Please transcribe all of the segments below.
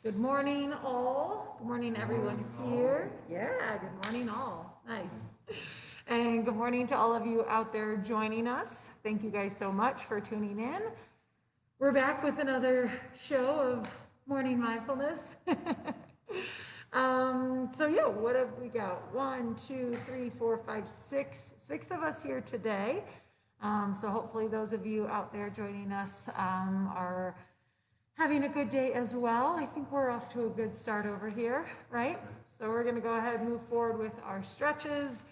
Good morning, all. Good morning, everyone here. Yeah, good morning, all. Nice. And good morning to all of you out there joining us. Thank you guys so much for tuning in. We're back with another show of Morning Mindfulness. What have we got? 1, 2, 3, 4, 5, 6. 6 of us here today. So hopefully those of you out there joining us are having a good day as well. I think we're off to a good start over here, right? So we're going to go ahead and move forward with our stretches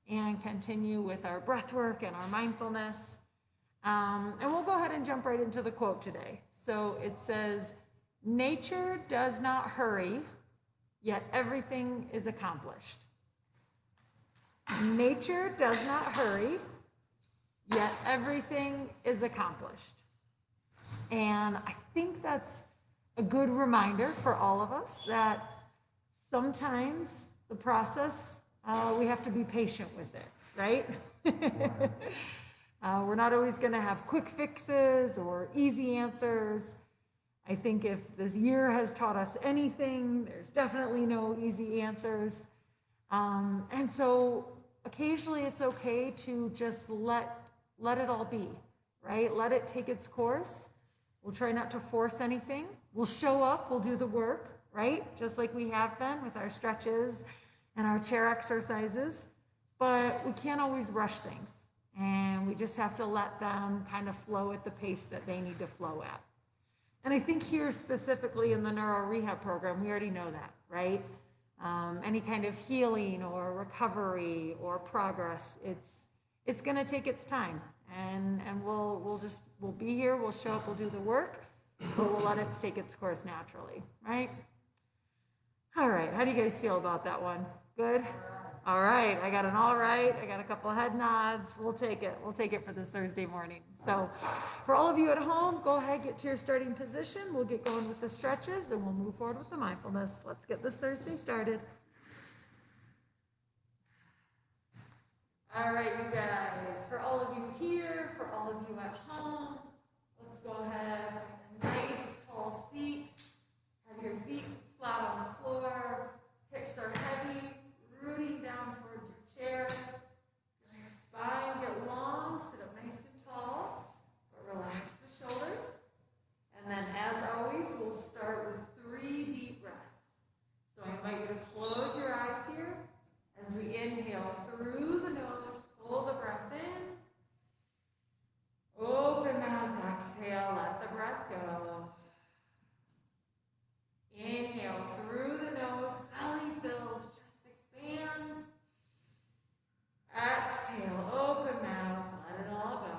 and continue with our breath work and our mindfulness. And we'll go ahead and jump right into the quote today. So it says, "Nature does not hurry, yet everything is accomplished." Nature does not hurry, yet everything is accomplished. And I think that's a good reminder for all of us that sometimes the process, we have to be patient with it, right? We're not always going to have quick fixes or easy answers. I think if this year has taught us anything, there's definitely no easy answers. And so occasionally it's okay to just let it all be, right? Let it take its course. We'll try not to force anything. We'll show up, we'll do the work, right? Just like we have been with our stretches and our chair exercises. But we can't always rush things. And we just have to let them kind of flow at the pace that they need to flow at. And I think here specifically in the neuro rehab program, we already know that, right? Any kind of healing or recovery or progress, it's going to take its time. And we'll be here, we'll show up, we'll do the work, but we'll let it take its course naturally, right? All right, how do you guys feel about that one? Good? All right, I got an all right, I got a couple head nods. We'll take it for this Thursday morning. So for all of you at home, go ahead, get to your starting position. We'll get going with the stretches and we'll move forward with the mindfulness. Let's get this Thursday started. All right, you guys, for all of you here, for all of you at home, let's go ahead, find a nice tall seat, have your feet flat on the floor, hips are heavy, rooting down towards your chair, feel your spine get long, sit up nice and tall, but relax the shoulders, and then as always, we'll start with 3 deep breaths. So I invite you to close your eyes here as we inhale through the nose, pull the breath in. Open mouth, exhale, let the breath go. Inhale through the nose, belly fills, chest expands. Exhale, open mouth, let it all go.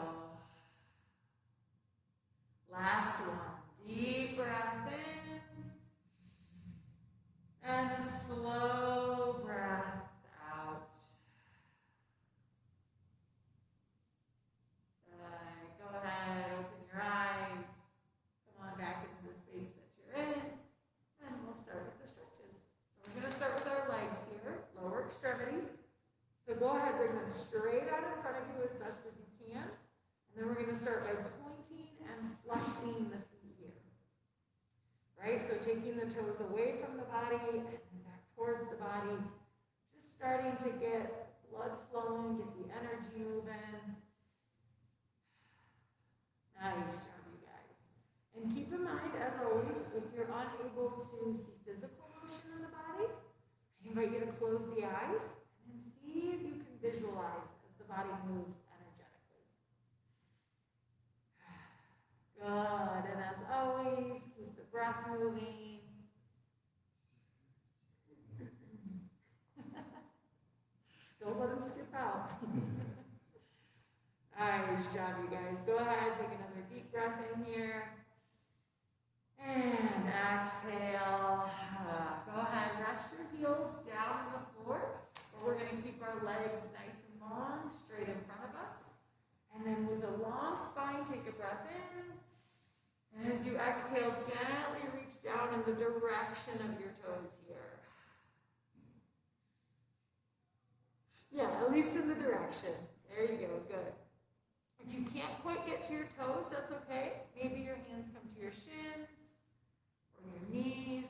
Last one, deep breath in. And a slow breath out. Go ahead, open your eyes. Come on back into the space that you're in. And we'll start with the stretches. So we're going to start with our legs here, lower extremities. So go ahead, bring them straight out in front of you as best as you can. And then we're going to start by pointing and flexing the feet here. Right, so taking the toes away from the body and back towards the body. Just starting to get blood flowing, get the energy moving. Nice job, you guys. And keep in mind, as always, if you're unable to see physical motion in the body, I invite you to close the eyes and see if you can visualize as the body moves energetically. Good, and as always, keep the breath moving. Don't let them skip out. Nice job, you guys. Go ahead, take another deep breath in here. And exhale. Go ahead, rest your heels down on the floor. But we're going to keep our legs nice and long, straight in front of us. And then with a long spine, take a breath in. And as you exhale, gently reach down in the direction of your toes here. Yeah, at least in the direction. There you go, good. If you can't quite get to your toes, that's okay. Maybe your hands come to your shins or your knees.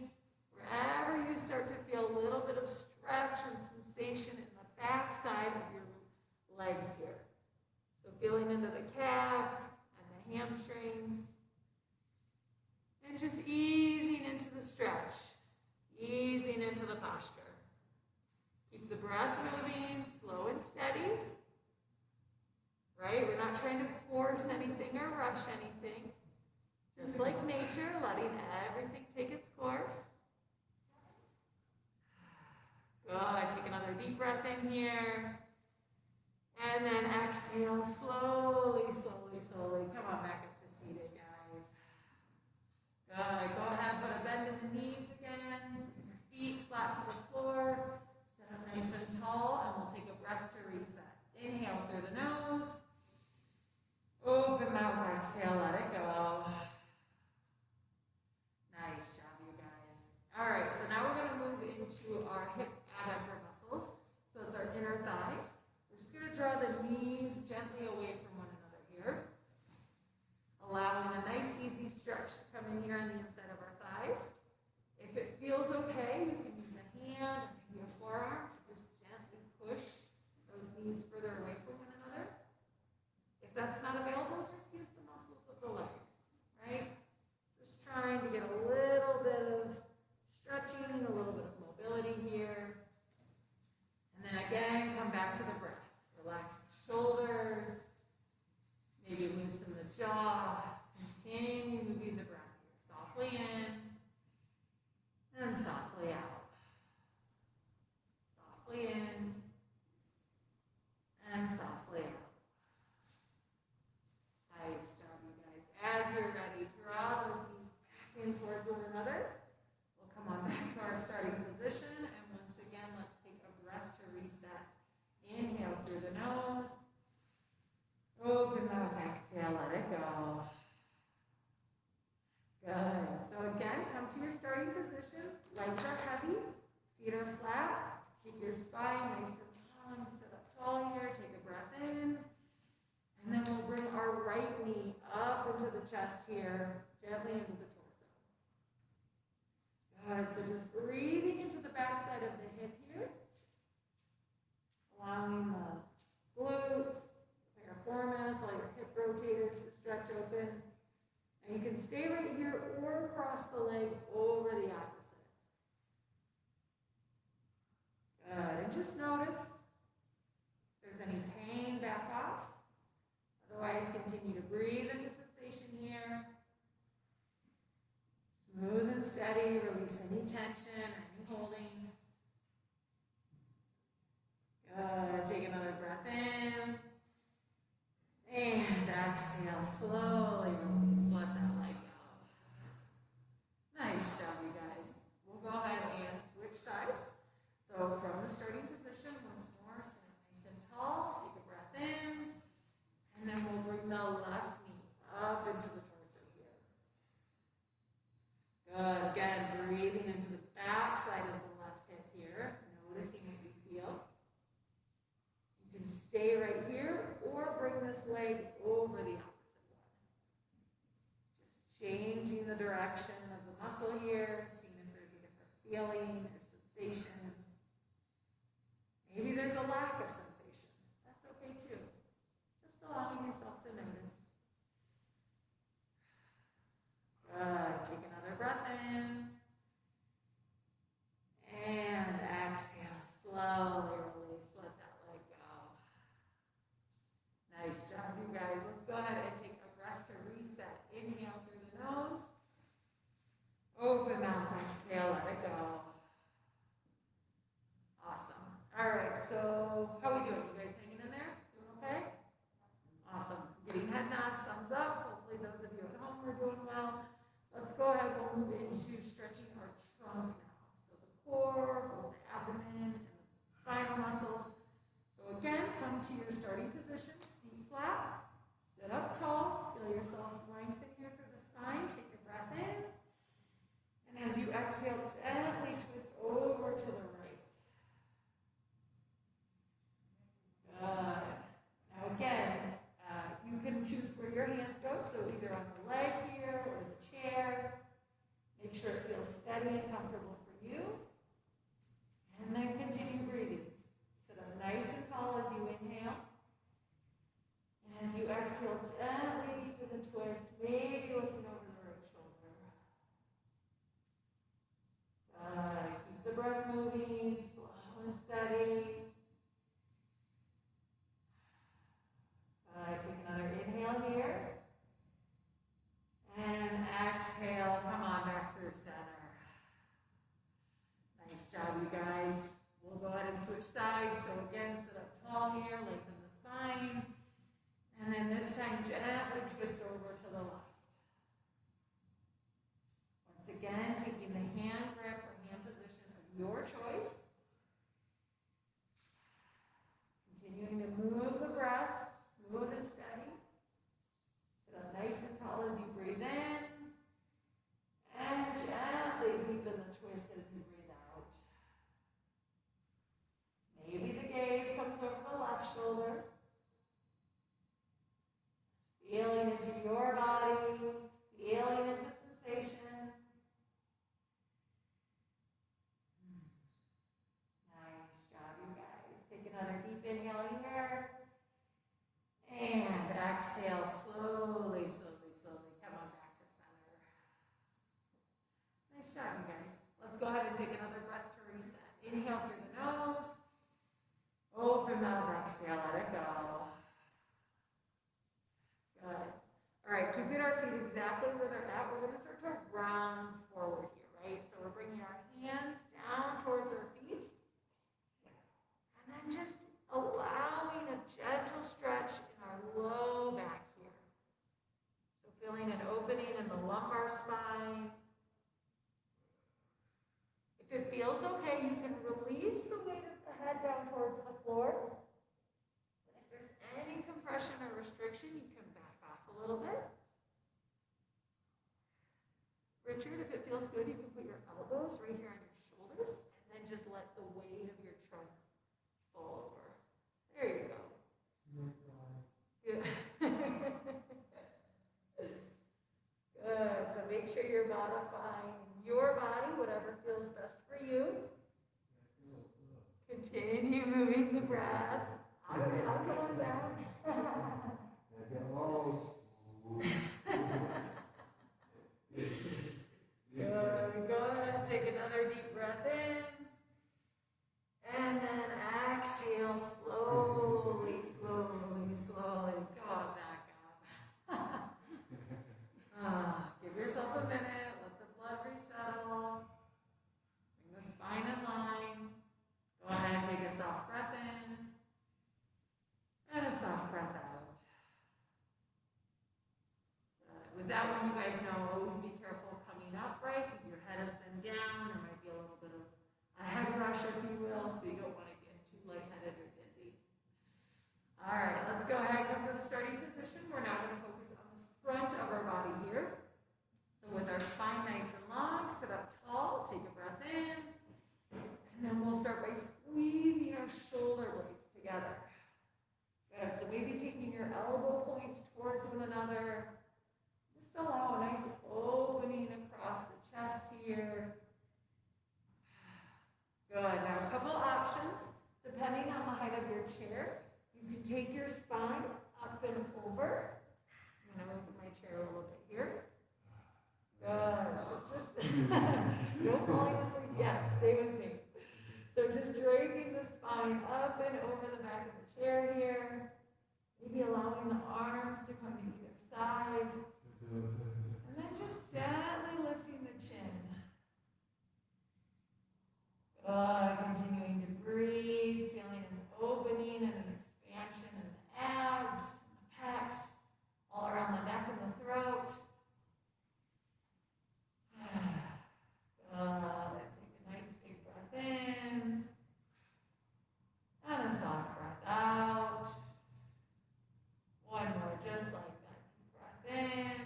like nature, letting everything take its course. Good. Take another deep breath in here. And then exhale slowly, slowly, slowly. Come on back up to seated, guys. Good. Go ahead, put a bend in the knees again. Your feet flat to the floor. Sit up nice and tall, and we'll take a breath to reset. Inhale through the nose. Open mouth, exhale, let it go. Nice job, you guys. All right, so now we're going to move into our hip adductor muscles. So it's our inner thighs. We're just going to draw the knees gently away from one another here. Allowing a nice, easy stretch to come in here on the inside of our thighs. If it feels okay, you can use a hand or maybe a forearm to just gently push those knees further away from one another. If that's not available, just use the muscles of the legs, right? Just trying to get a little bit of stretching, a little bit of mobility here. And then again, come back to the breath. Relax the shoulders, maybe loosen the jaw. Continue moving the breath here. Softly in and softly out. Softly in and softly out. Nice job, you guys. As you're ready, draw those knees back in towards one another. We'll come on back to our starting position. And once again, let's take a breath to reset. Inhale through the nose. Open mouth, exhale, let it go. Good. So again, come to your starting position. Legs are heavy, feet are flat. Keep your spine nice and long. Sit up tall here. Take a breath in. And then we'll bring our right knee up into the chest here, gently into the torso. Good. So just breathing into the backside of the hip here. Allowing the glutes, piriformis, all your hip rotators to stretch open. And you can stay right here or cross the leg over the opposite. Good. And just notice if there's any pain, back off. Otherwise, continue to breathe into sensation here. Smooth and steady. Release any tension, any holding. Good. Take another breath in. And exhale. Slowly release. Let that leg go. Nice job, you guys. We'll go ahead and switch sides. So from the starting position, once more, sit nice and tall. Take a breath in. And then we'll bring the left knee up into the torso here. Good. Again, breathing into the back side of the left hip here. Noticing what you feel. You can stay right here or bring this leg over the opposite one. Just changing the direction of the muscle here, seeing if there's a different feeling or sensation. Maybe there's a lack of sensation. That's okay too. Just allowing yourself to notice. Good. Take another breath in. And exhale. Slowly release. Let that leg go. Nice job, you guys. Let's go ahead and take a breath to reset. Inhale through the nose. Open mouth. Exhale. Let it go. Awesome. All right. So how are we doing? You guys hanging in there? Doing okay? Awesome. Getting head nods, thumbs up. Hopefully those of you at home are doing well. Let's go ahead and move into stretching our trunk now. So the core, both the abdomen, and the spinal muscles. So again, come to your starting position. Feet flat. Sit up tall. Feel yourself lengthen here through the spine. Take a breath in. And as you exhale, gently twist over to the right. Good. Now again, you can choose where your hands go, so either on the leg here or the chair. Make sure it feels steady and comfortable for you. And then continue breathing. Sit up nice and tall as you inhale. And as you exhale, gently deepen the twist, maybe looking over the right shoulder. Keep the breath moving, slow and steady. Take another inhale here. And exhale. your choice. Continuing to move the breath, smooth and steady. Sit up nice and tall as you breathe in. And gently deepen the twist as you breathe out. Maybe the gaze comes over the left shoulder. Feeling into your body, feeling into sensation. Nice job, you guys. Take another deep inhale here. And exhale slowly, slowly, slowly. Come on back to center. Nice job, you guys. Let's go ahead and take another breath to reset. Inhale through the nose. Open mouth, exhale, let it go. Good. All right, keeping our feet exactly where they're at, we're going to start to round forward here, right? So we're bringing our hands down towards our feet. And then just allowing a gentle stretch in our low back here. So feeling an opening in the lumbar spine. If it feels okay, you can release the weight of the head down towards the floor. But if there's any compression or restriction, you can back off a little bit. Richard, if it feels good, you can put your elbows right here on your shoulders and then just let the weight of your trunk fall over. There you go. Good. Good. So make sure you're modifying your body, whatever feels best for you. Continue moving the breath. I'm going down. Good. Go ahead, take another deep breath in. And then exhale slowly, slowly, slowly. Come on back up. Give yourself a minute. Let the blood resettle. Bring the spine in line. Go ahead, take a soft breath in. And a soft breath out. With that one, you guys know, always be careful coming up, right? Because your head has been down. There might be a little bit of a head rush, if you will, so you don't want to get too lightheaded or dizzy. All right, let's go ahead and come to the starting position. We're now going to focus on the front of our body here. So with our spine nice and long, sit up tall, take a breath in. And then we'll start by squeezing our shoulder blades together. Good, so maybe taking your elbow points towards one another. Just allow a nice opening across the chest here. Good. Now, a couple options, depending on the height of your chair. You can take your spine up and over. I'm going to move my chair a little bit here. Good. So just, don't fall asleep yet. Stay with me. So just draping the spine up and over the back of the chair here. Maybe allowing the arms to come to either side. And then just gently lifting the chin. Continuing to breathe, feeling an opening and an expansion in the abs, the pecs, all around the neck and the throat. Take a nice big breath in. And a soft breath out. One more, just like that. Deep breath in.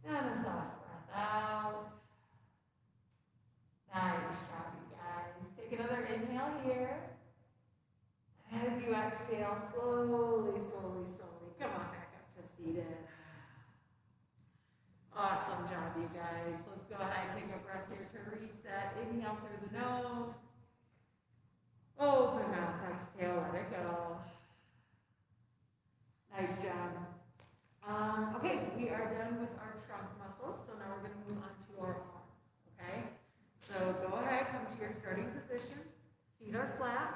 And a soft breath out. Nice job, you guys. Take another inhale here. As you exhale, slowly, slowly, slowly. Come on back up to seated. Awesome job, you guys. Let's go ahead and take a breath here to reset. Inhale through the nose. Open mouth, exhale, let it go. Nice job. Okay, we are done with our trunk muscles, so now we're going to move on to our arms, okay? So go ahead, come to your starting position. Feet are flat,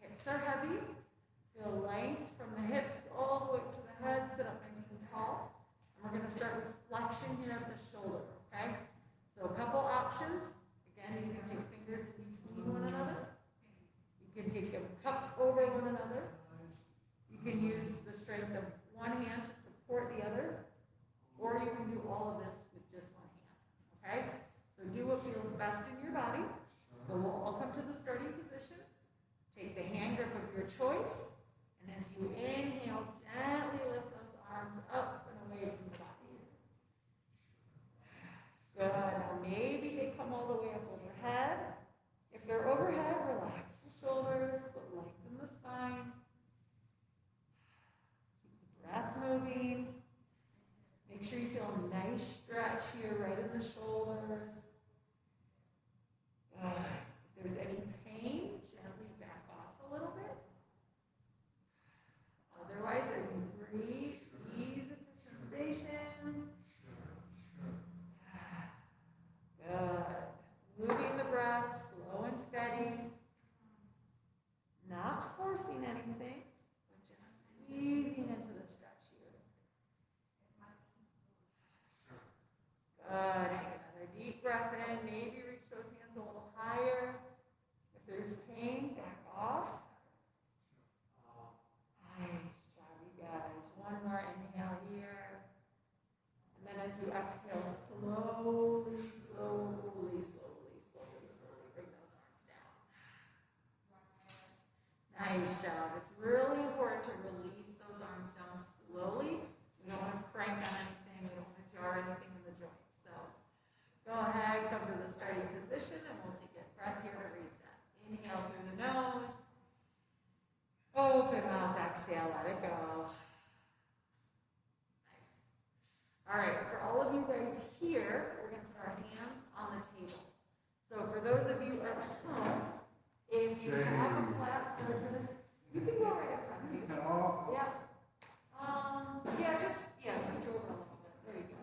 hips are heavy. Feel length from the hips all the way to the head. Sit up nice and tall. And we're going to start with flexion here at the shoulder, okay? So a couple options. Again, you can take fingers in between one another. You can take them cupped over one another. You can use the strength of one hand to support the other, or you can do all of this with just one hand, okay? So do what what feels best in your body. But we'll all come to the starting position. Take the hand grip of your choice. And as you inhale, gently lift those arms up and away from the body. Good. Now maybe they come all the way up overhead. If they're overhead, relax the shoulders, but lengthen the spine. Keep the breath moving. Make sure you feel a nice stretch here right in the shoulders. If there's any pain, gently back off a little bit. Otherwise, as you breathe, ease into sensation. Good. Moving the breath slow and steady. Not forcing anything, but just easing into the stretch here. Good. Take another deep breath in. Maybe reach those hands a little higher. If there's pain, back off. Nice job, you guys. One more inhale here. And then as you exhale, slowly, slowly, slowly, slowly, slowly bring those arms down. Nice job. It's really important to release those arms down slowly. We don't want to crank on anything. We don't want to jar anything in the joints. So go ahead, come to the starting position, and we'll take a breath here to reset. Inhale through the nose. Open mouth, exhale, let it go. Nice. All right, for all of you guys here, we're going to put our hands on the table. So for those of you at home, if you have a flat surface, you can go right in front of you. Yeah. Switch over a little bit. There you go.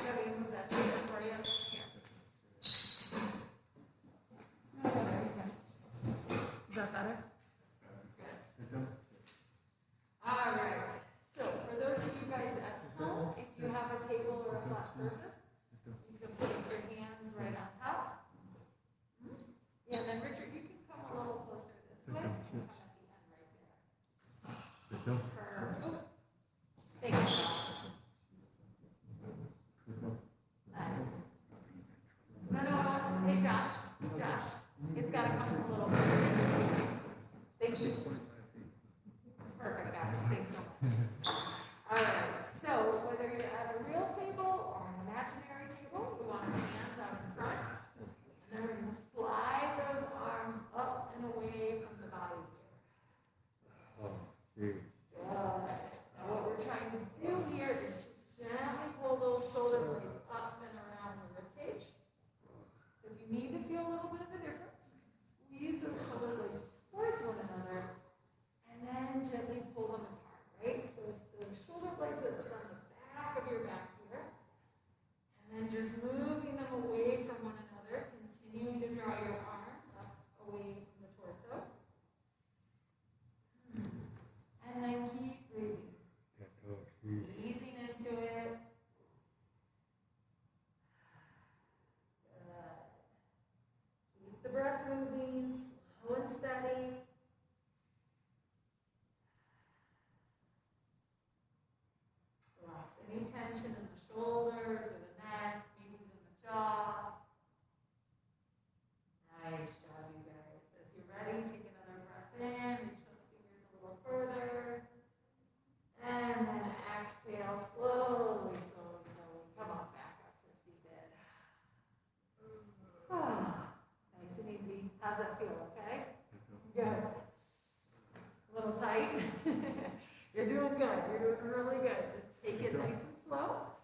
Shall we move that table for you? Here. Oh, there you go. Is that better? All right. So for those of you guys at home, if you have a table or a flat surface, you can place your hands right on top. Yeah, then Richard, you can come a little closer this way and come at the end right there. Perfect. Thank you. Nice. No. Hey, Josh. It's got to come a little closer. Thank you. Perfect, guys. Thanks so much. All right. So whether you're at a real table or an imaginary table, we want our hands out in front. And then we're going to slide those arms up and away from the body here. Good. Now what we're trying to do here is just gently pull those shoulder blades up and around the ribcage. So if you need to feel a little bit of a difference, you can squeeze those shoulder blades towards one another and then gently pull them apart, right? So the shoulder blades are on the back of your back here, and then just moving them away from one another, continuing to draw your arms up away from the torso. And then keep breathing. Easing into it. Good. Keep the breath moving, slow and steady. Relax any tension in the shoulders or the neck, maybe even the jaw. Nice job, you guys. As you're ready, take another breath in, reach those fingers a little further. And then exhale slowly, slowly, slowly. Come on back up to seated. Nice and easy. How's that feel, okay? Good. A little tight? You're doing good. You're doing really good. Just take it nice and slow.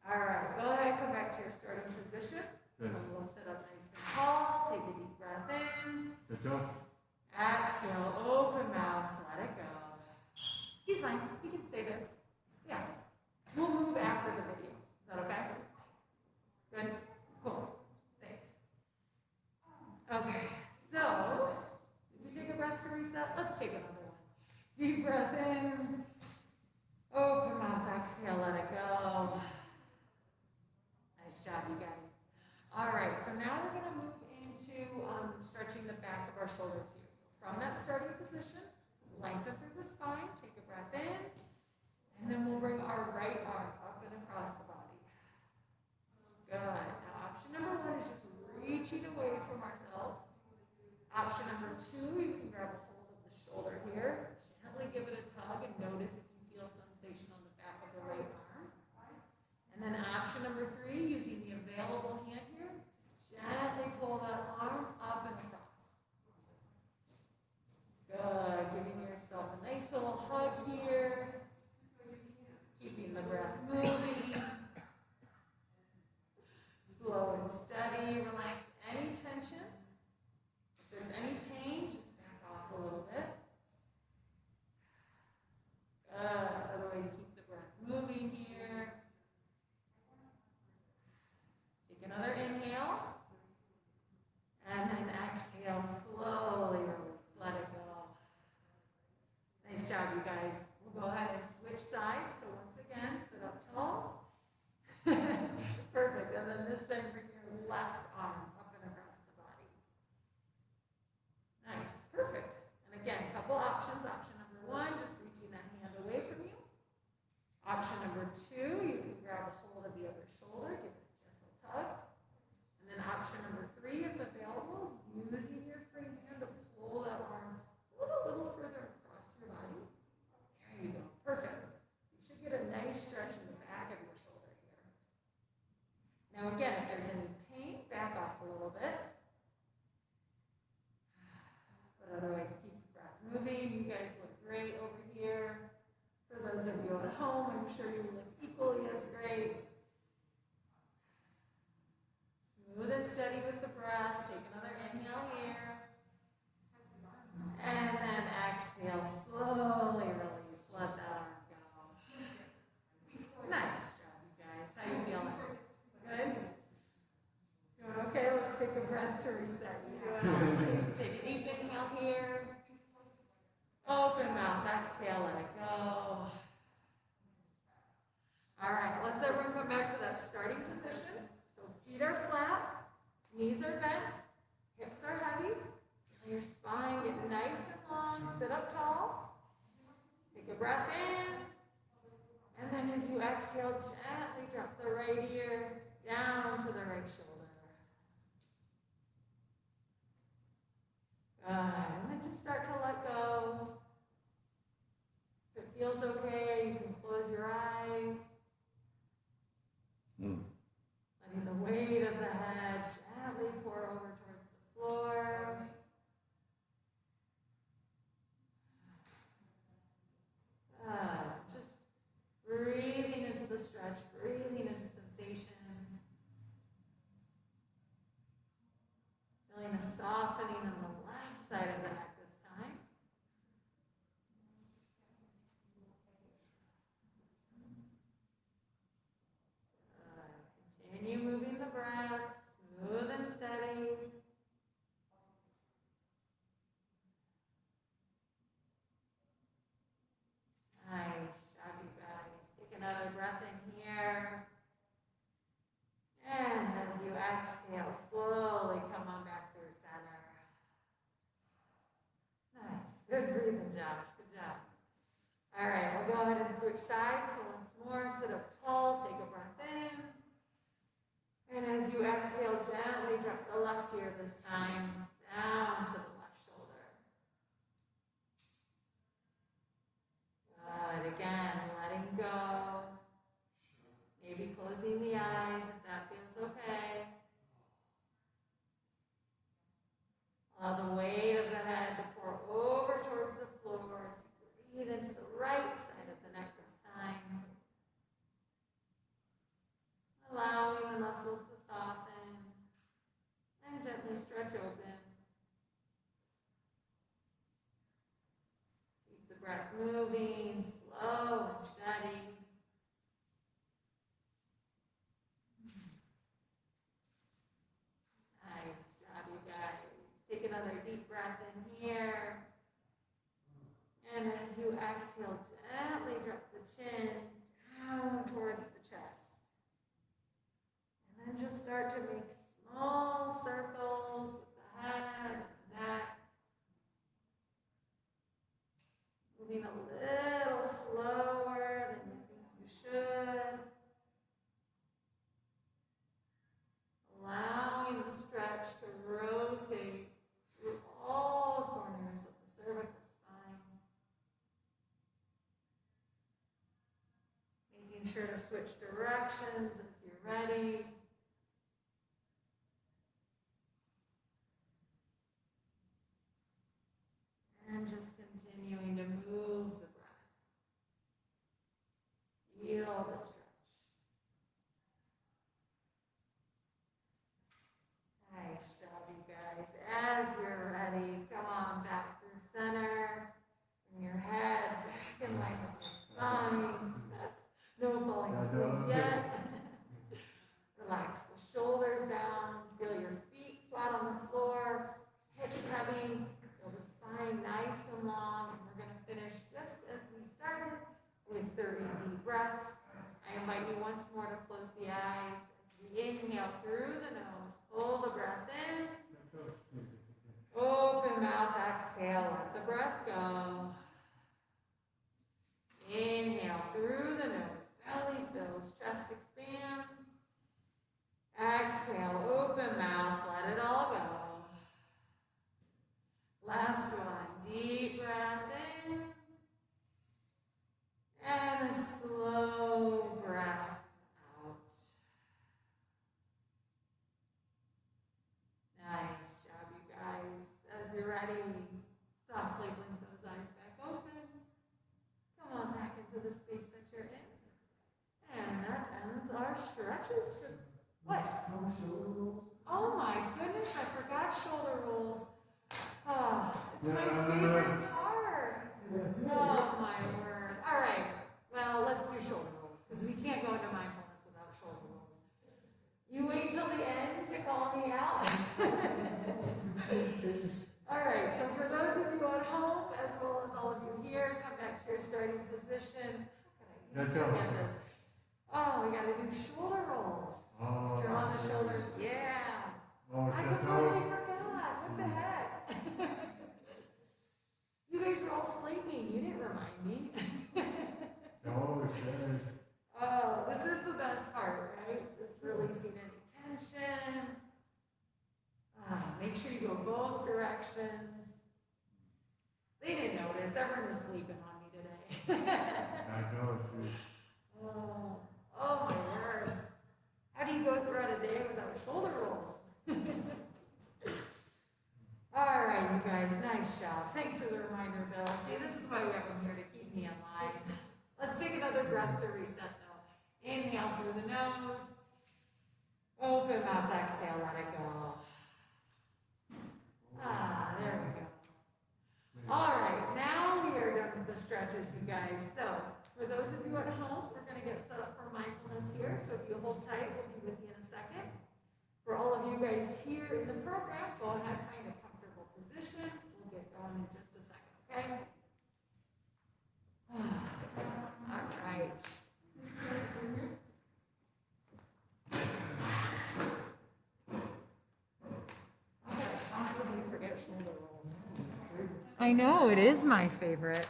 All right. Go ahead. Come back to your starting position. So we'll sit up nice and tall. Take a deep breath in. Exhale. Open mouth. Let it go. He's fine. He can stay there. Yeah. We'll move after the video. Is that okay? Good? Cool. Thanks. Okay. So, did you take a breath to reset? Let's take another one. Deep breath in. option number 2, you can grab a hold of the shoulder here, gently give it a tug, and notice if you feel sensation on the back of the right arm. And then option number 3, using the available hand here, gently pull that arm up and across. Good. Giving yourself a nice little hug here. Keeping the breath moving. Slow and steady. Relax any tension. If there's any pain, just back off a little bit. Good. Otherwise, keep the breath moving here. Take another inhale. And then exhale, slowly release. Let it go. Nice job, you guys. We'll go ahead and switch sides. So once again, sit up tall. Perfect. And then this time, bring your left arm up and across the body. Nice. Perfect. And again, a couple options. Option number 1, just reaching that hand away from you. Option number 2, you can grab a hold of the other shoulder, give it a gentle tug. And then option number 3, if available, using your free hand to pull that arm a little further across your body. There you go. Perfect. You should get a nice stretch in the back of your shoulder here. Now again, if there's any pain, back off a little bit. But otherwise, keep the breath moving. You guys look great over here. For those of you at home, I'm sure you look equally as great. Smooth and steady with the breath. Take another inhale here. And then exhale, slowly release. Let that arm go. Nice job, you guys. How you feeling? Good? Doing okay? Let's take a breath to reset. You doing? Take a deep inhale here. Open mouth. Exhale, let it go. All right, let's everyone come back to that starting position. So feet are flat, knees are bent, hips are heavy. Feel your spine get nice and long. Sit up tall. Take a breath in. And then as you exhale, gently drop the right ear down to the right shoulder. Good. And then just start to let go. If it feels okay, you can close your eyes. Letting the weight of the head gently pour over towards the floor. Just breathing into the stretch, breathing into sensation. Feeling a softening on the left side of the neck this time. Continue moving the breath, smooth and steady. Nice job, you guys. Take another breath in here. And as you exhale, slowly come on back through center. Nice. Good breathing, Josh. Good job. All right, we'll go ahead and switch sides. So once more, sit up tall, take a breath in. And as you exhale, gently drop the left ear this time down to the left shoulder. Good. Again, letting go. Maybe closing the eyes if that feels okay. Allow the weight of the head to pour over towards the floor as you breathe into the right side of the neck this time. Allowing the muscles to soften and gently stretch open. Keep the breath moving, slow and steady. Nice job, you guys. Take another deep breath in here. And as you exhale, gently drop the chin down towards the chest. And then just start to make small circles with the head and the neck. Moving a little slower than you think you should. Allowing the stretch to rotate through all directions as you're ready. And just continuing to move the breath. Feel the stretch. Nice job, you guys. As you're ready, come on back through center. Bring your head back in line with your spine. No falling asleep yet. Relax the shoulders down. Feel your feet flat on the floor. Hips heavy. Feel the spine nice and long. And we're going to finish just as we started with 30 deep breaths. I invite you once more to close the eyes. As we inhale through the nose, pull the breath in. Open mouth, exhale, let the breath go. Inhale through the nose, belly fills, chest expands. Exhale, open mouth, let it all go. Last one, deep breath in. And a slow breath out. Nice job, you guys. As you're ready, softly blink those eyes back open. Come on back into the space that you're in. And that ends our stretches. What? Oh my goodness, I forgot shoulder rolls. Oh, it's my favorite part. Oh my word. All right, well, let's do shoulder rolls because we can't go into mindfulness without shoulder rolls. You wait till the end to call me out. All right, so for those of you at home, as well as all of you here, come back to your starting position. How can I get this? Oh, we got to do shoulder rolls. Draw the shoulders. Yeah. I completely forgot. What the heck? You guys were all sleeping. You didn't remind me. Oh, this is the best part, right? Just releasing any tension. Make sure you go both directions. They didn't notice. Everyone was sleeping on me today. I know, too. Oh my word. How do you go throughout a day without shoulder rolls? All right, you guys, nice job. Thanks for the reminder, Bill. See, this is why we have them here, to keep me in line. Let's take another breath to reset, though. Inhale through the nose. Open mouth, exhale, let it go. There we go. All right, now we are done with the stretches, you guys. So, for those of you at home, we're going to get set up for mindfulness here. So if you hold tight, we'll be with you in a second. For all of you guys here in the program, go ahead, find a comfortable position. We'll get going in just a second, okay? All right. How could I possibly forget shoulder rolls? I know, it is my favorite.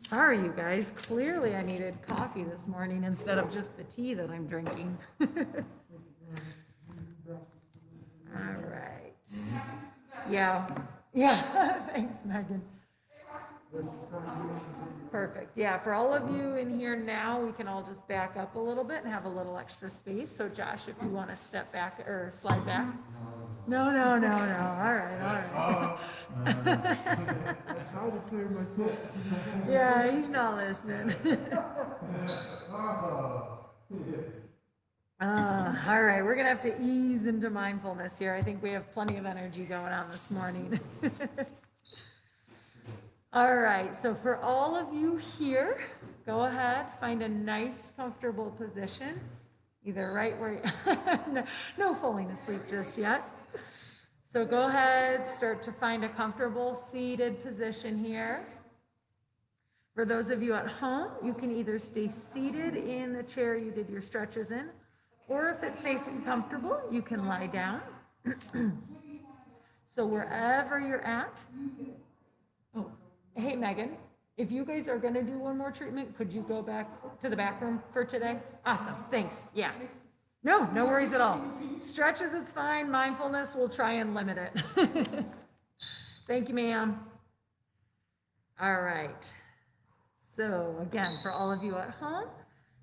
Sorry, you guys. Clearly, I needed coffee this morning instead of just the tea that I'm drinking. All right. Yeah. Thanks, Megan. Perfect. Yeah, for all of you in here now, we can all just back up a little bit and have a little extra space. So, Josh, if you want to step back or slide back. No. All right. I tried to clear my throat. Yeah, he's not listening. All right, we're going to have to ease into mindfulness here. I think we have plenty of energy going on this morning. All right, so for all of you here, go ahead, find a nice, comfortable position, either right where no falling asleep just yet. So go ahead, start to find a comfortable seated position here. For those of you at home, you can either stay seated in the chair you did your stretches in, or if it's safe and comfortable, you can lie down. So wherever you're at. Oh, hey, Megan, if you guys are going to do one more treatment, could you go back to the back room for today? Awesome, thanks. Yeah. No worries at all. Stretches, it's fine. Mindfulness, we'll try and limit it. Thank you, ma'am. All right. So again, for all of you at home,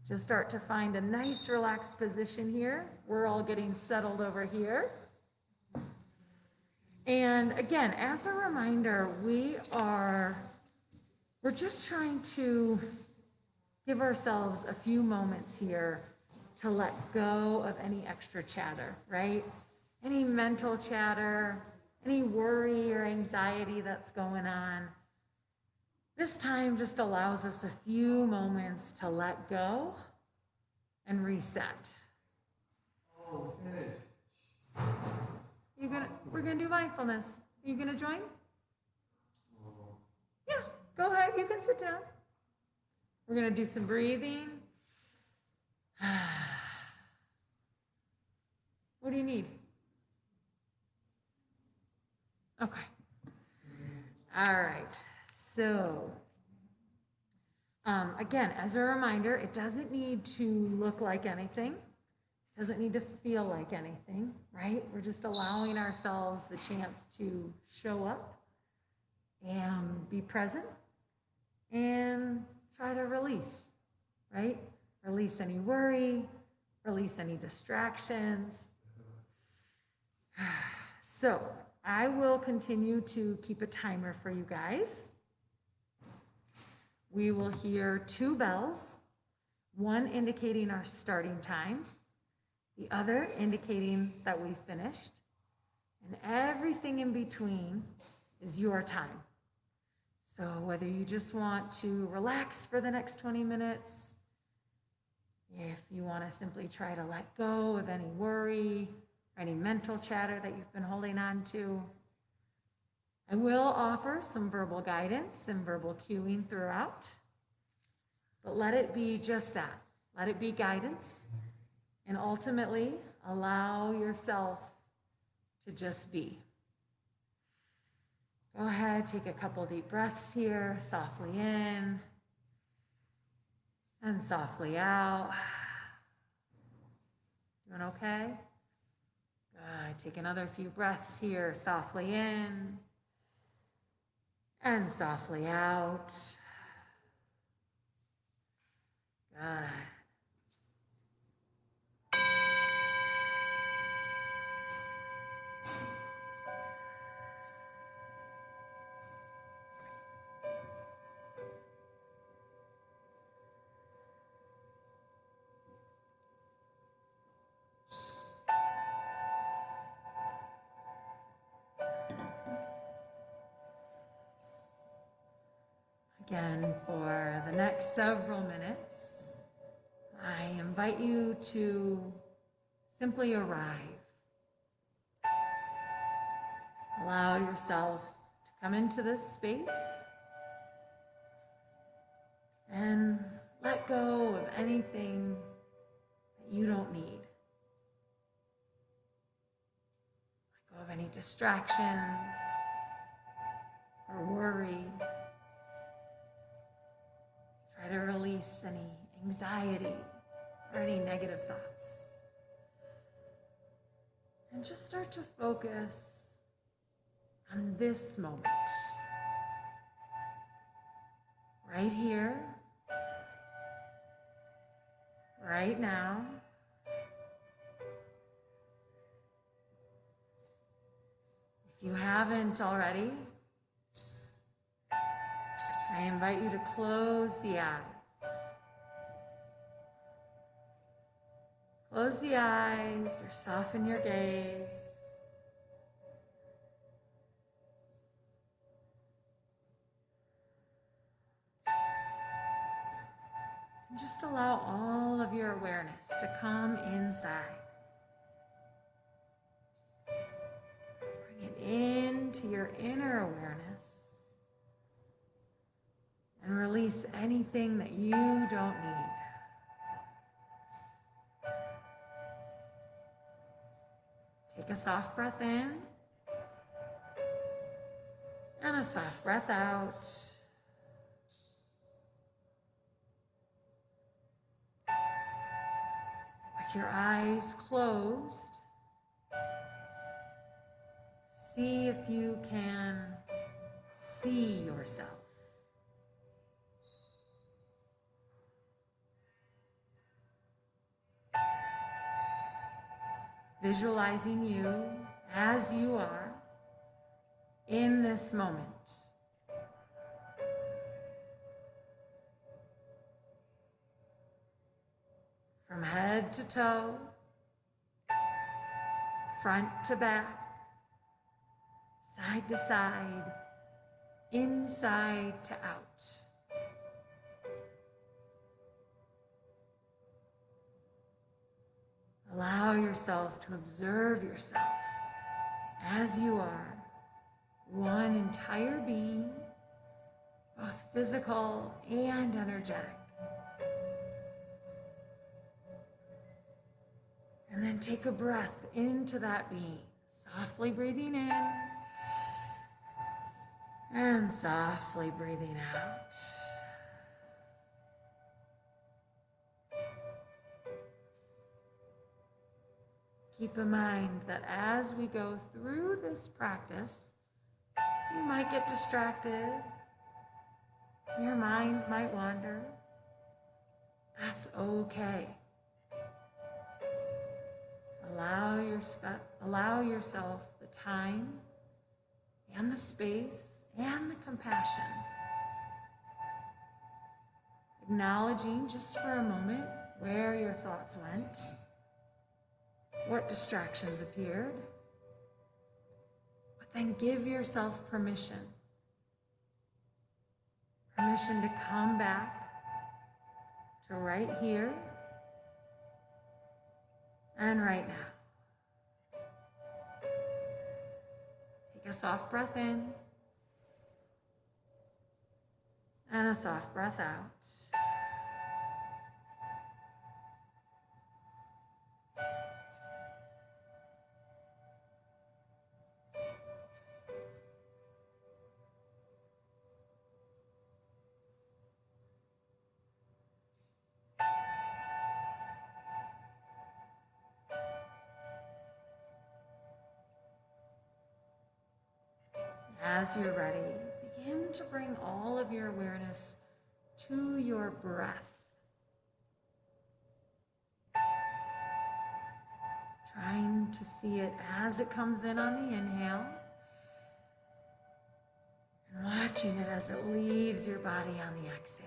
Just start to find a nice relaxed position here. We're all getting settled over here. And again, as a reminder, we're just trying to give ourselves a few moments here to let go of any extra chatter, right? Any mental chatter, any worry or anxiety that's going on. This time just allows us a few moments to let go and reset. Oh, finished. We're gonna do mindfulness. Are you gonna join? Yeah, go ahead, you can sit down. We're gonna do some breathing. What do you need? Okay. All right. So, again, as a reminder, it doesn't need to look like anything. It doesn't need to feel like anything, right? We're just allowing ourselves the chance to show up and be present and try to release, right? Release any worry, release any distractions. So I will continue to keep a timer for you guys. We will hear 2 bells, one indicating our starting time, the other indicating that we finished, and everything in between is your time. So whether you just want to relax for the next 20 minutes, if you want to simply try to let go of any worry, any mental chatter that you've been holding on to. I will offer some verbal guidance and verbal cueing throughout, but let it be just that. Let it be guidance, and ultimately allow yourself to just be. Go ahead, take a couple deep breaths here, softly in and softly out. Doing okay? Good. Take another few breaths here, softly in and softly out. Good. Again, for the next several minutes, I invite you to simply arrive. Allow yourself to come into this space and let go of anything that you don't need. Let go of any distractions or worry. Try to release any anxiety or any negative thoughts. And just start to focus on this moment. Right here, right now. If you haven't already, I invite you to close the eyes. Close the eyes or soften your gaze. And just allow all of your awareness to come inside. Bring it into your inner awareness. And release anything that you don't need. Take a soft breath in and a soft breath out. With your eyes closed, see if you can see yourself. visualizing you as you are in this moment. From head to toe, front to back, side to side, inside to out. Allow yourself to observe yourself as you are, one entire being, both physical and energetic. And then take a breath into that being, softly breathing in and softly breathing out. Keep in mind that as we go through this practice, you might get distracted. Your mind might wander. That's okay. Allow yourself the time and the space and the compassion. Acknowledging just for a moment where your thoughts went, what distractions appeared, but then give yourself permission to come back to right here and right now. Take a soft breath in and a soft breath out. As you're ready, begin to bring all of your awareness to your breath. Trying to see it as it comes in on the inhale, and watching it as it leaves your body on the exhale.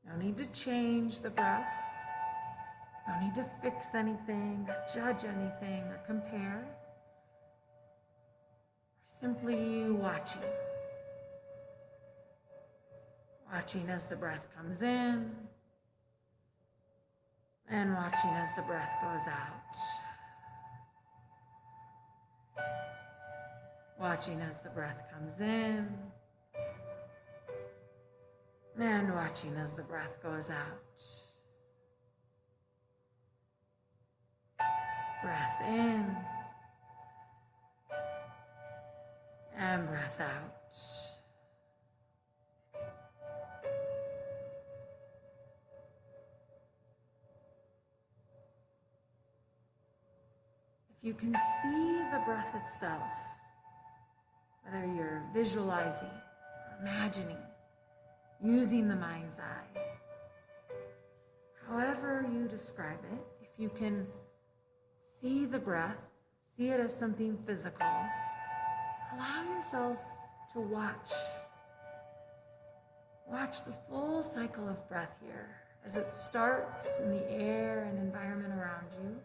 No need to change the breath. No need to fix anything, or judge anything, or compare. Simply watching. Watching as the breath comes in, and watching as the breath goes out. Watching as the breath comes in, and watching as the breath goes out. Breath in and breath out. If you can see the breath itself, whether you're visualizing, imagining, using the mind's eye, however you describe it, if you can see the breath, see it as something physical, allow yourself to watch. Watch the full cycle of breath here as it starts in the air and environment around you,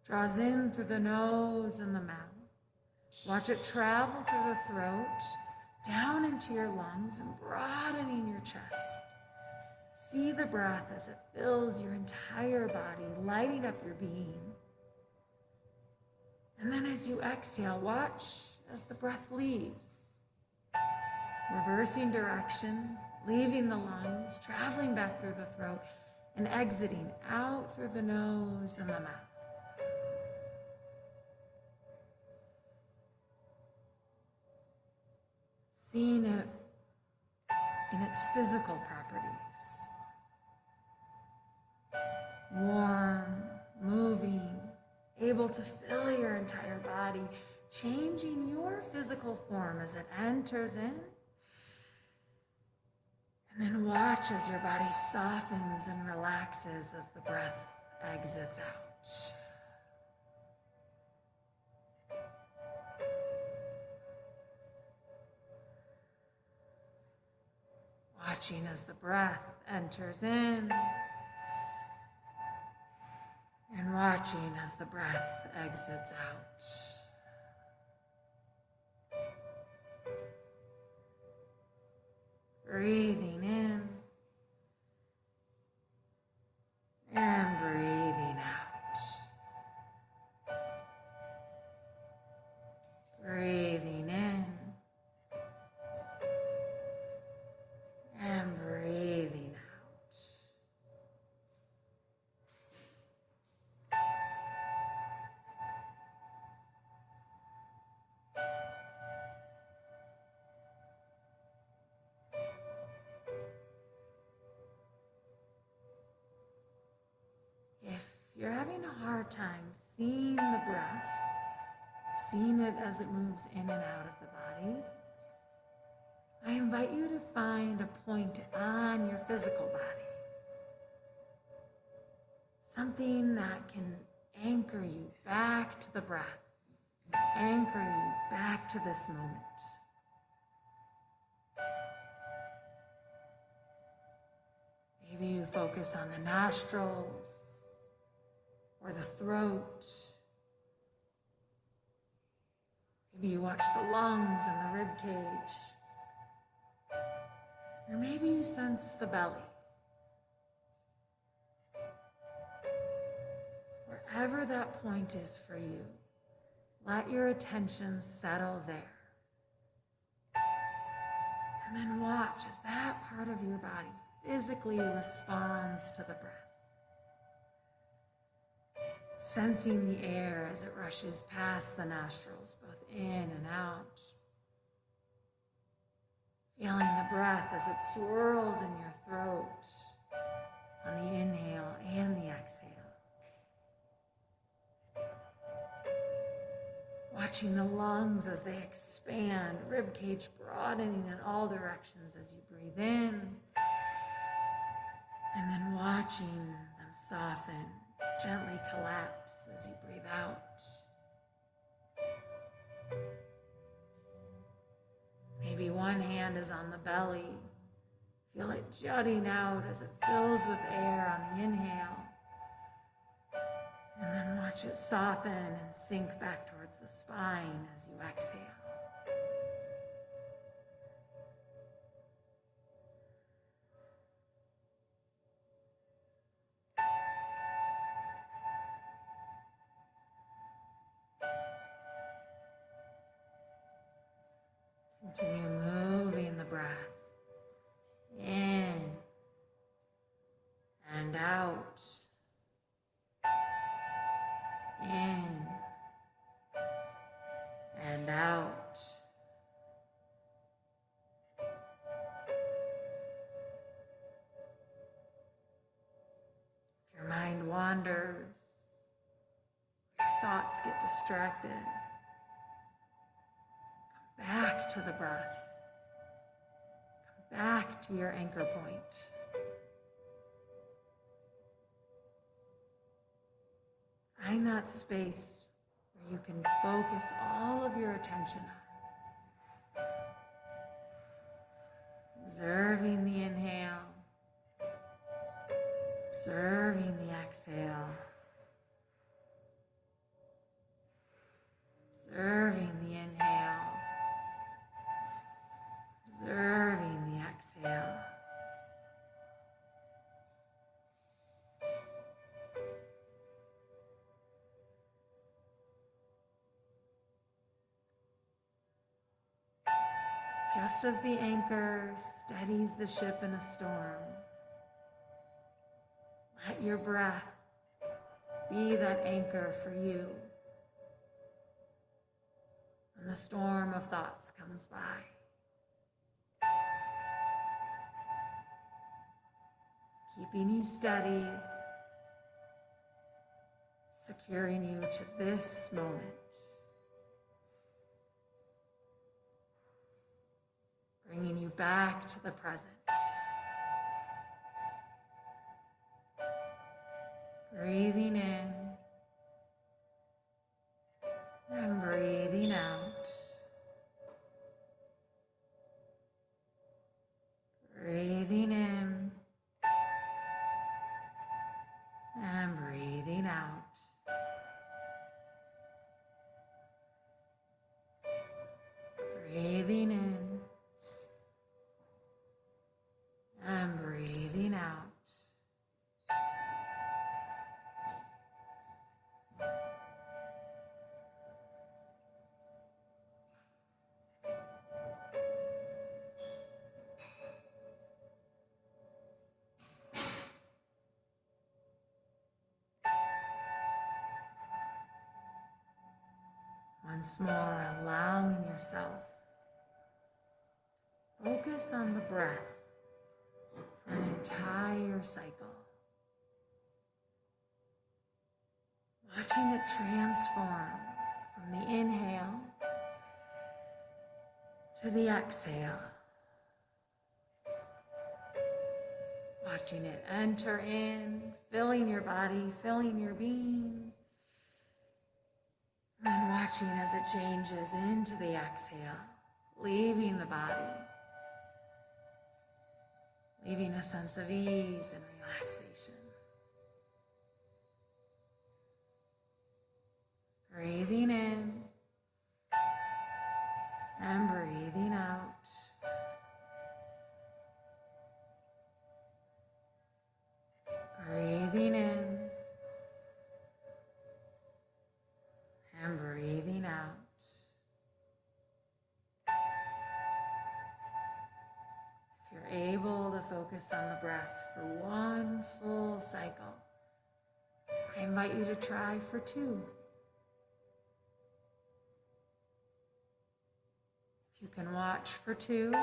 draws in through the nose and the mouth. Watch it travel through the throat, down into your lungs and broadening your chest. See the breath as it fills your entire body, lighting up your being. And then as you exhale, watch as the breath leaves, reversing direction, leaving the lungs, traveling back through the throat, and exiting out through the nose and the mouth. Seeing it in its physical properties. Warm, moving, able to fill your entire body, changing your physical form as it enters in, and And then watch as your body softens and relaxes as the breath exits out. Watching as the breath enters in and watching as the breath exits out. Breathing in and breathing out. Breathing in and breathing out. If you're having a hard time seeing the breath, seeing it as it moves in and out of the body, I invite you to find a point on your physical body. Something that can anchor you back to the breath, anchor you back to this moment. Maybe you focus on the nostrils or the throat. Maybe you watch the lungs and the rib cage. Or maybe you sense the belly. Wherever that point is for you, let your attention settle there. And then watch as that part of your body physically responds to the breath. Sensing the air as it rushes past the nostrils, both in and out. Feeling the breath as it swirls in your throat on the inhale and the exhale. Watching the lungs as they expand, rib cage broadening in all directions as you breathe in. And then watching them soften, gently collapse as you breathe out. Maybe one hand is on the belly. Feel it jutting out as it fills with air on the inhale. And then watch it soften and sink back towards the spine as you exhale. Continue moving the breath in and out, in and out. If your mind wanders, your thoughts get distracted, back to the breath. Come back to your anchor point. Find that space where you can focus all of your attention on. Observing the inhale. Observing the exhale. Observing the inhale. Observing the exhale. Just as the anchor steadies the ship in a storm, let your breath be that anchor for you when the storm of thoughts comes by. Keeping you steady, securing you to this moment. Bringing you back to the present. Breathing in and breathing out. Breathing in and breathing out. Breathing in and breathing out. Once more, allowing yourself focus on the breath for an entire cycle. Watching it transform from the inhale to the exhale. Watching it enter in, filling your body, filling your being. And watching as it changes into the exhale, leaving the body, leaving a sense of ease and relaxation. Breathing in and breathing out. Breathing in and breathing out. If you're able to focus on the breath for one full cycle, I invite you to try for 2. If you can watch for 2,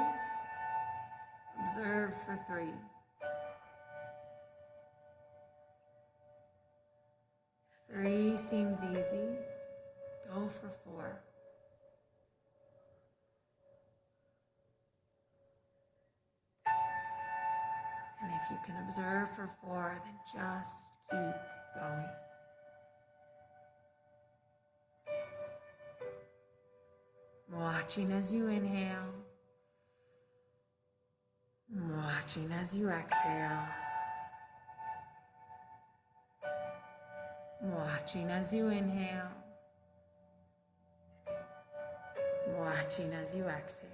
observe for 3. If 3 seems easy, go for 4. And if you can observe for 4, then just keep going. Watching as you inhale, watching as you exhale, watching as you inhale, watching as you exhale,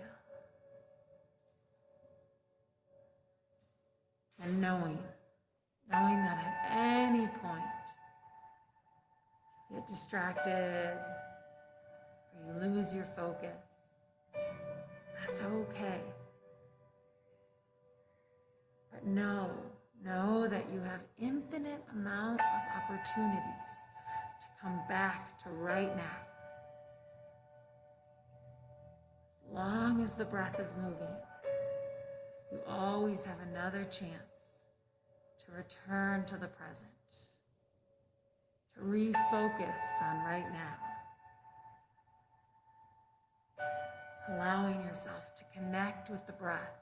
and knowing that at any point you get distracted or you lose your focus, that's okay. But know that you have infinite amount of opportunities to come back to right now. As long as the breath is moving, you always have another chance to return to the present, to refocus on right now. Allowing yourself to connect with the breath.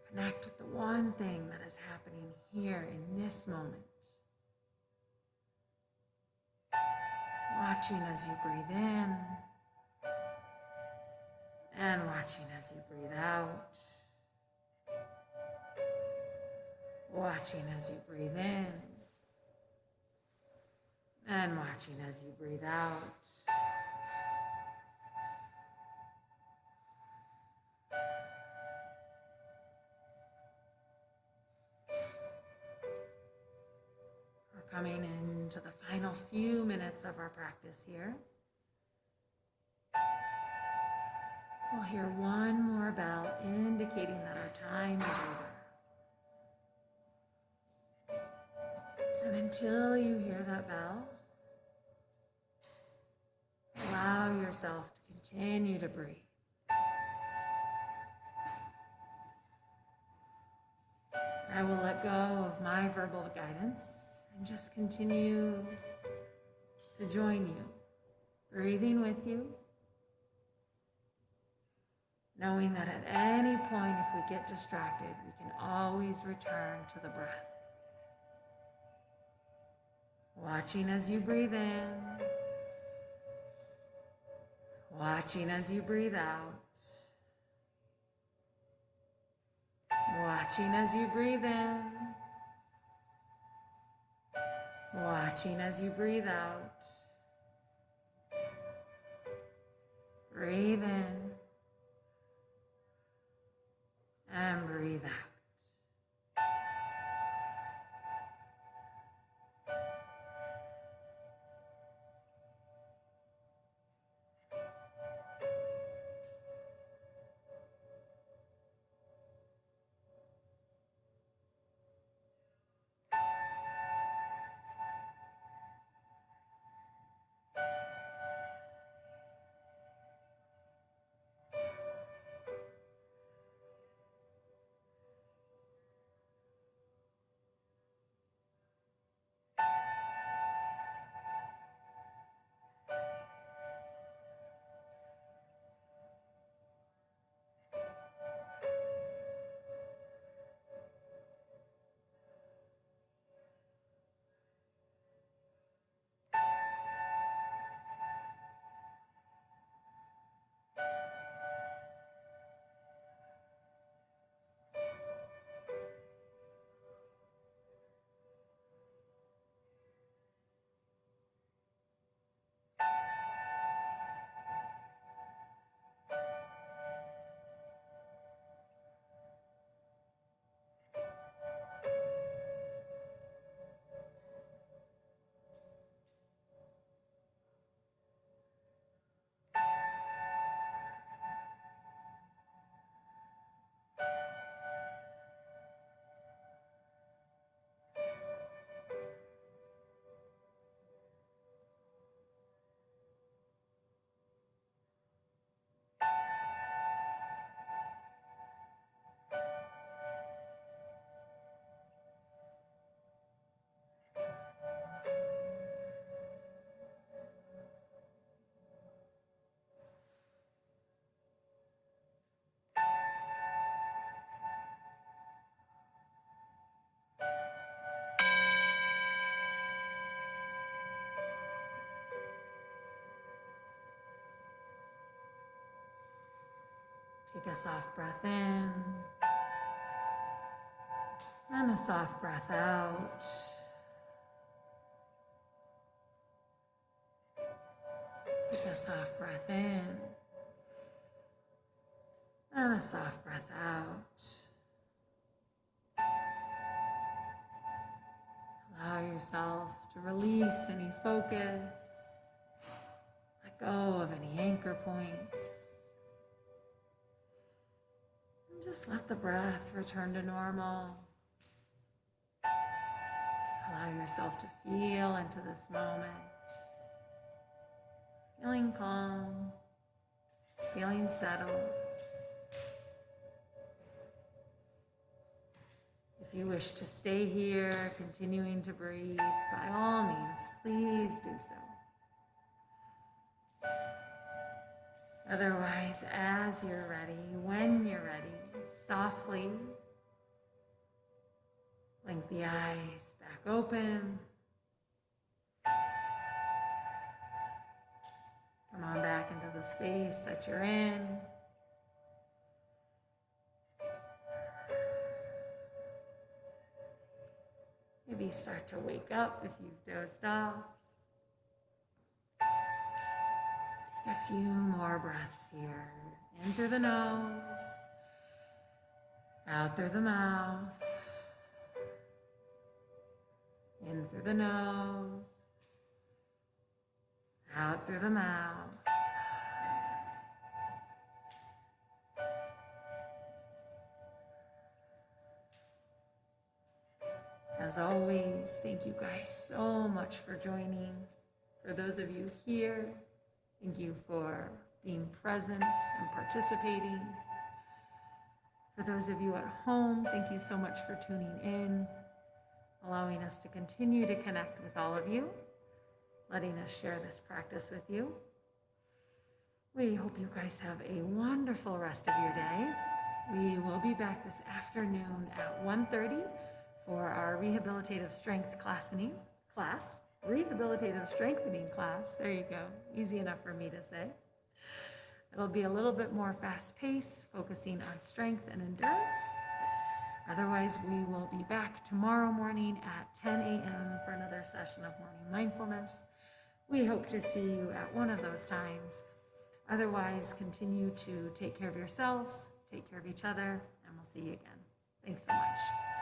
Connect with the one thing that is happening here in this moment. Watching as you breathe in and watching as you breathe out. Watching as you breathe in and watching as you breathe out. Coming into the final few minutes of our practice here. We'll hear one more bell indicating that our time is over. And until you hear that bell, allow yourself to continue to breathe. I will let go of my verbal guidance and just continue to join you, breathing with you, knowing that at any point if we get distracted, we can always return to the breath. Watching as you breathe in. Watching as you breathe out. Watching as you breathe in. Watching as you breathe out. Breathe in and breathe out. Take a soft breath in and a soft breath out. Take a soft breath in and a soft breath out. Allow yourself to release any focus. Let go of any anchor points. Just let the breath return to normal. Allow yourself to feel into this moment. Feeling calm, feeling settled. If you wish to stay here, continuing to breathe, by all means, please do so. Otherwise, as you're ready, when you're ready, softly blink the eyes back open. Come on back into the space that you're in. Maybe start to wake up if you've dozed off. Take a few more breaths here. In through the nose, out through the mouth. In through the nose, out through the mouth. As always, thank you guys so much for joining. For those of you here, thank you for being present and participating. For those of you at home, thank you so much for tuning in, allowing us to continue to connect with all of you, letting us share this practice with you. We hope you guys have a wonderful rest of your day. We will be back this afternoon at 1:30 for our rehabilitative strength class. rehabilitative strengthening class. There you go. Easy enough for me to say. It'll be a little bit more fast-paced, focusing on strength and endurance. Otherwise, we will be back tomorrow morning at 10 a.m. for another session of morning mindfulness. We hope to see you at one of those times. Otherwise, continue to take care of yourselves, take care of each other, and we'll see you again. Thanks so much.